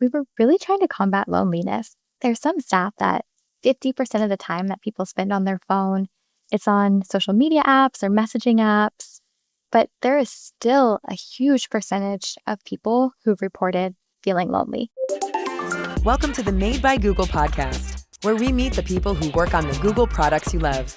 we were really trying to combat loneliness. There's some stat that 50% of the time that people spend on their phone, it's on social media apps or messaging apps. But there is still a huge percentage of people who've reported feeling lonely. Welcome to the Made by Google podcast, where we meet the people who work on the Google products you love.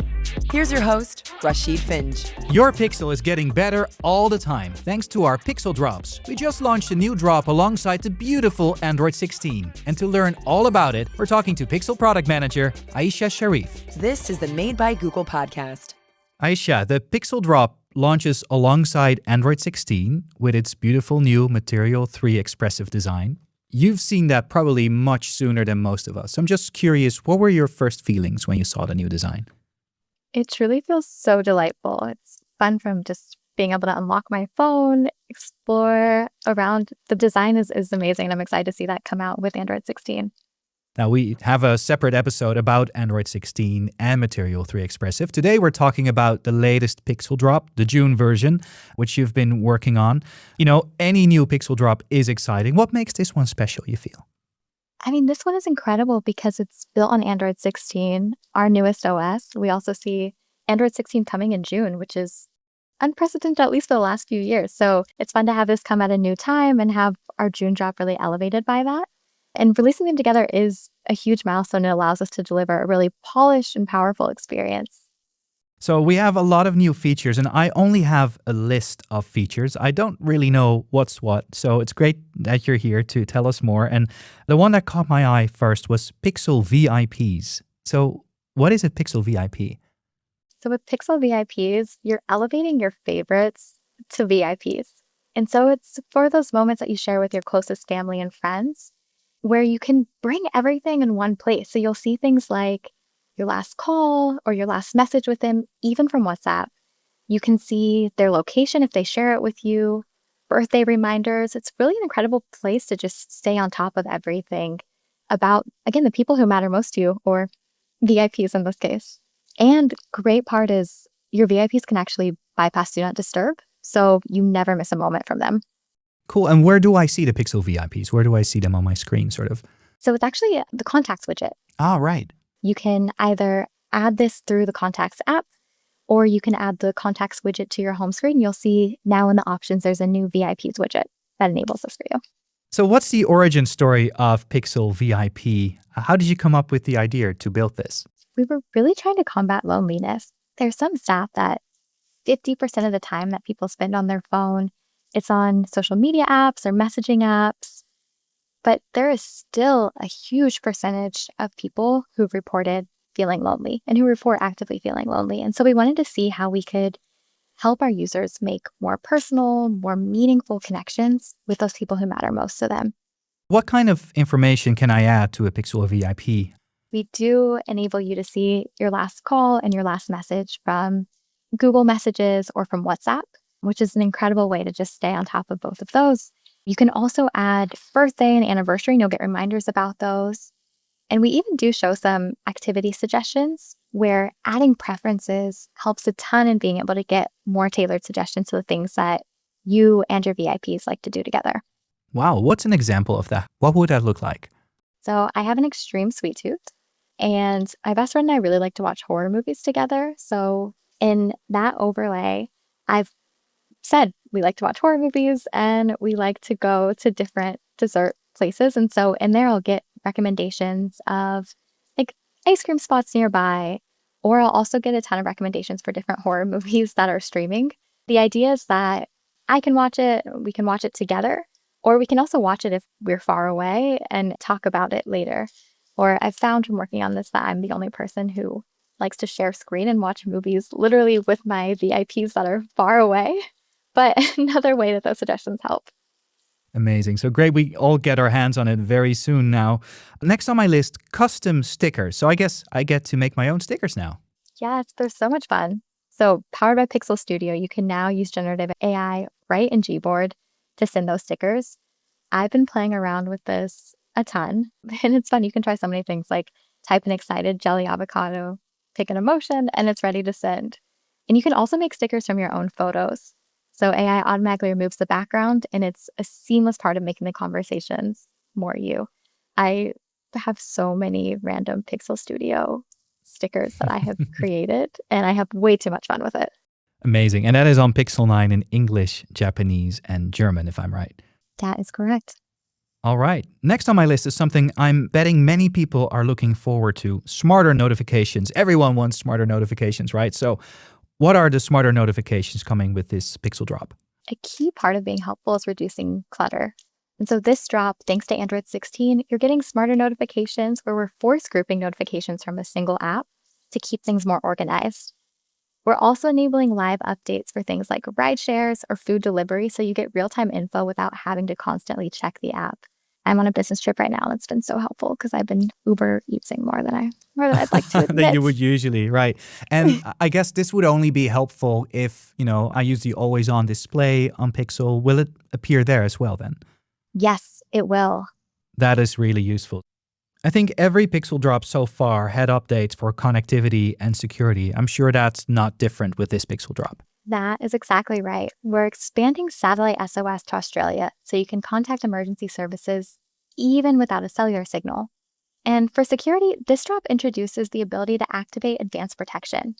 Here's your host, Rashid Finj. Your Pixel is getting better all the time thanks to our Pixel Drops. We just launched a new drop alongside the beautiful Android 16. And to learn all about it, we're talking to Pixel Product Manager Aisha Sharif. This is the Made by Google podcast. Aisha, the Pixel Drop launches alongside Android 16 with its beautiful new Material 3 expressive design. You've seen that probably much sooner than most of us. I'm just curious, what were your first feelings when you saw the new design? It truly feels so delightful. It's fun from just being able to unlock my phone, explore around. The design is amazing. I'm excited to see that come out with Android 16. Now, we have a separate episode about Android 16 and Material 3 Expressive. Today, we're talking about the latest Pixel Drop, the June version, which you've been working on. You know, any new Pixel Drop is exciting. What makes this one special, you feel? I mean, this one is incredible because it's built on Android 16, our newest OS. We also see Android 16 coming in June, which is unprecedented, at least for the last few years. So it's fun to have this come at a new time and have our June drop really elevated by that. And releasing them together is a huge milestone. It allows us to deliver a really polished and powerful experience. So we have a lot of new features, and I only have a list of features. I don't really know what's what, so it's great that you're here to tell us more. And the one that caught my eye first was Pixel VIPs. So what is a Pixel VIP? So with Pixel VIPs, you're elevating your favorites to VIPs. And so it's for those moments that you share with your closest family and friends, where you can bring everything in one place. So you'll see things like your last call or your last message with them, even from WhatsApp. You can see their location if they share it with you, birthday reminders. It's really an incredible place to just stay on top of everything about, again, the people who matter most to you, or VIPs in this case. And great part is your VIPs can actually bypass Do Not Disturb, so you never miss a moment from them. Cool. And where do I see the Pixel VIPs? Where do I see them on my screen, sort of? So it's actually the Contacts widget. Ah, right. You can either add this through the Contacts app, or you can add the Contacts widget to your home screen. You'll see now in the options, there's a new VIPs widget that enables this for you. So what's the origin story of Pixel VIP? How did you come up with the idea to build this? We were really trying to combat loneliness. There's some stat that 50% of the time that people spend on their phone, it's on social media apps or messaging apps. But there is still a huge percentage of people who've reported feeling lonely and who report actively feeling lonely. And so we wanted to see how we could help our users make more personal, more meaningful connections with those people who matter most to them. What kind of information can I add to a Pixel VIP? We do enable you to see your last call and your last message from Google Messages or from WhatsApp, which is an incredible way to just stay on top of both of those. You can also add birthday and anniversary, and you'll get reminders about those. And we even do show some activity suggestions where adding preferences helps a ton in being able to get more tailored suggestions to the things that you and your VIPs like to do together. Wow, what's an example of that? What would that look like? So I have an extreme sweet tooth, and my best friend and I really like to watch horror movies together. So in that overlay, I've said we like to watch horror movies and we like to go to different dessert places. And so in there, I'll get recommendations of like ice cream spots nearby, or I'll also get a ton of recommendations for different horror movies that are streaming. The idea is that I can watch it, we can watch it together, or we can also watch it if we're far away and talk about it later. Or I've found from working on this that I'm the only person who likes to share screen and watch movies literally with my VIPs that are far away. But another way that those suggestions help. Amazing. So great. We all get our hands on it very soon now. Next on my list, custom stickers. So I guess I get to make my own stickers now. Yes, they're so much fun. So powered by Pixel Studio, you can now use generative AI right in Gboard to send those stickers. I've been playing around with this a ton, and it's fun. You can try so many things like type an excited jelly avocado, pick an emotion, and it's ready to send. And you can also make stickers from your own photos. So AI automatically removes the background, and it's a seamless part of making the conversations. more you. I have so many random Pixel Studio stickers that I have created, and I have way too much fun with it. Amazing. And that is on Pixel 9 in English, Japanese, and German, if I'm right. That is correct. All right. Next on my list is something I'm betting many people are looking forward to: smarter notifications. Everyone wants smarter notifications, right? So, what are the smarter notifications coming with this Pixel drop? A key part of being helpful is reducing clutter. And so this drop, thanks to Android 16, you're getting smarter notifications where we're force grouping notifications from a single app to keep things more organized. We're also enabling live updates for things like ride shares or food delivery, so you get real-time info without having to constantly check the app. I'm on a business trip right now, and it's been so helpful because I've been Uber using more than I'd like to Than admit. you would usually, right? And I guess this would only be helpful if, I use the always on display on Pixel. Will it appear there as well then? Yes, it will. That is really useful. I think every Pixel drop so far had updates for connectivity and security. I'm sure that's not different with this Pixel drop. That is exactly right. We're expanding satellite SOS to Australia so you can contact emergency services even without a cellular signal. And for security, this drop introduces the ability to activate advanced protection.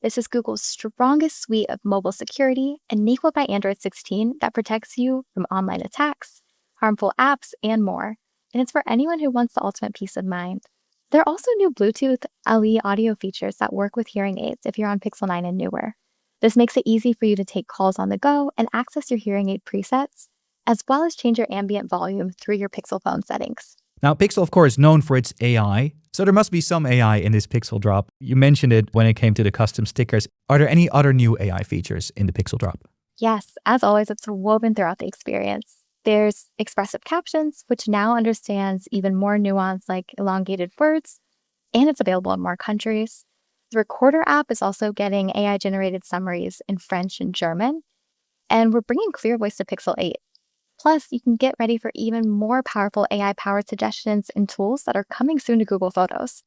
This is Google's strongest suite of mobile security, enabled by Android 16, that protects you from online attacks, harmful apps, and more. And it's for anyone who wants the ultimate peace of mind. There are also new Bluetooth LE audio features that work with hearing aids if you're on Pixel 9 and newer. This makes it easy for you to take calls on the go and access your hearing aid presets, as well as change your ambient volume through your Pixel phone settings. Now, Pixel, of course, is known for its AI, so there must be some AI in this Pixel drop. You mentioned it when it came to the custom stickers. Are there any other new AI features in the Pixel drop? Yes, as always, it's woven throughout the experience. There's expressive captions, which now understands even more nuance like elongated words, and it's available in more countries. The Recorder app is also getting AI-generated summaries in French and German, and we're bringing Clear Voice to Pixel 8. Plus, you can get ready for even more powerful AI-powered suggestions and tools that are coming soon to Google Photos.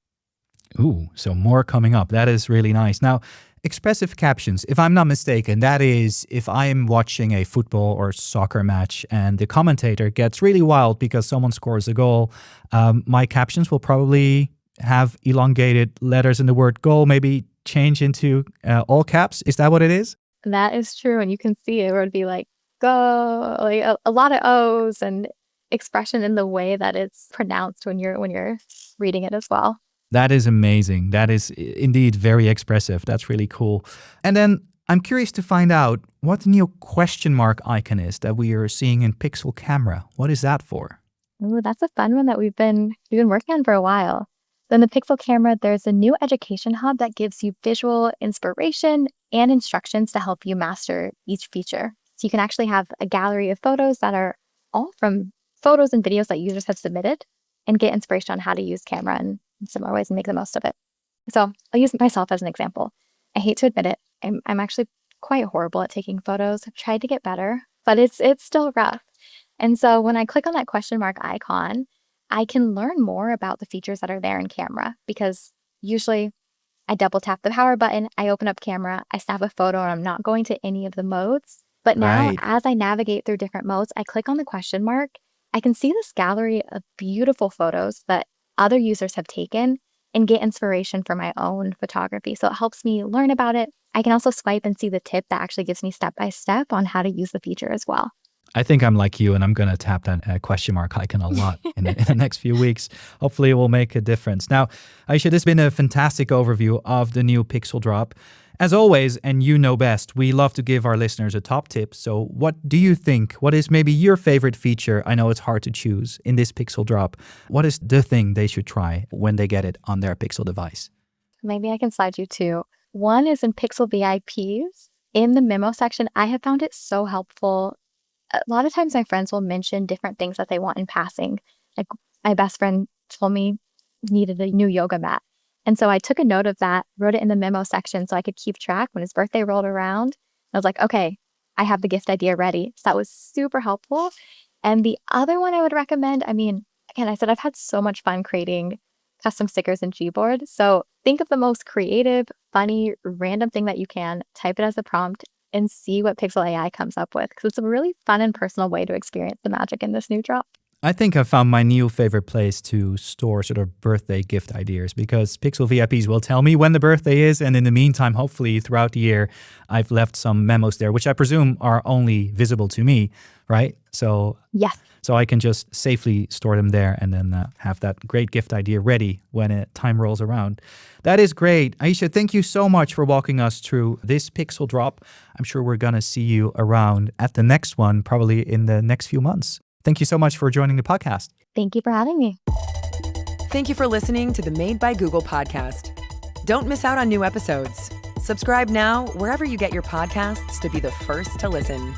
Ooh, so more coming up. That is really nice. Now, expressive captions, if I'm not mistaken, that is if I'm watching a football or soccer match and the commentator gets really wild because someone scores a goal, my captions will probably have elongated letters in the word goal, maybe change into all caps. Is that what it is? That is true, and you can see it where it'd be like, go, like a lot of O's and expression in the way that it's pronounced when you're reading it as well. That is amazing. That is indeed very expressive. That's really cool. And then I'm curious to find out what the new question mark icon is that we are seeing in Pixel Camera. What is that for? Ooh, that's a fun one that we've been working on for a while. So in the Pixel Camera, there's a new education hub that gives you visual inspiration and instructions to help you master each feature. So you can actually have a gallery of photos that are all from photos and videos that users have submitted and get inspiration on how to use camera in similar ways and make the most of it. So I'll use myself as an example. I hate to admit it, I'm actually quite horrible at taking photos. I've tried to get better, but it's still rough. And so when I click on that question mark icon, I can learn more about the features that are there in camera, because usually I double tap the power button, I open up camera, I snap a photo, and I'm not going to any of the modes. But now, Right. as I navigate through different modes, I click on the question mark, I can see this gallery of beautiful photos that other users have taken and get inspiration for my own photography. So it helps me learn about it. I can also swipe and see the tip that actually gives me step by step on how to use the feature as well. I think I'm like you, and I'm going to tap that question mark icon a lot in the next few weeks. Hopefully, it will make a difference. Now, Aisha, this has been a fantastic overview of the new Pixel drop. As always, and you know best, we love to give our listeners a top tip. So what do you think? What is maybe your favorite feature? I know it's hard to choose in this Pixel drop. What is the thing they should try when they get it on their Pixel device? Maybe I can slide you two. One is in Pixel VIPs. In the memo section, I have found it so helpful. A lot of times my friends will mention different things that they want in passing. Like my best friend told me needed a new yoga mat. And so I took a note of that, wrote it in the memo section so I could keep track when his birthday rolled around. I was like, okay, I have the gift idea ready. So that was super helpful. And the other one I would recommend, again, I said I've had so much fun creating custom stickers in Gboard. So think of the most creative, funny, random thing that you can, type it as a prompt, and see what Pixel AI comes up with, because it's a really fun and personal way to experience the magic in this new drop. I think I found my new favorite place to store sort of birthday gift ideas because Pixel VIPs will tell me when the birthday is. And in the meantime, hopefully throughout the year, I've left some memos there, which I presume are only visible to me, right? Yes. So I can just safely store them there and then have that great gift idea ready when time rolls around. That is great. Aisha, thank you so much for walking us through this Pixel drop. I'm sure we're going to see you around at the next one, probably in the next few months. Thank you so much for joining the podcast. Thank you for having me. Thank you for listening to the Made by Google podcast. Don't miss out on new episodes. Subscribe now wherever you get your podcasts to be the first to listen.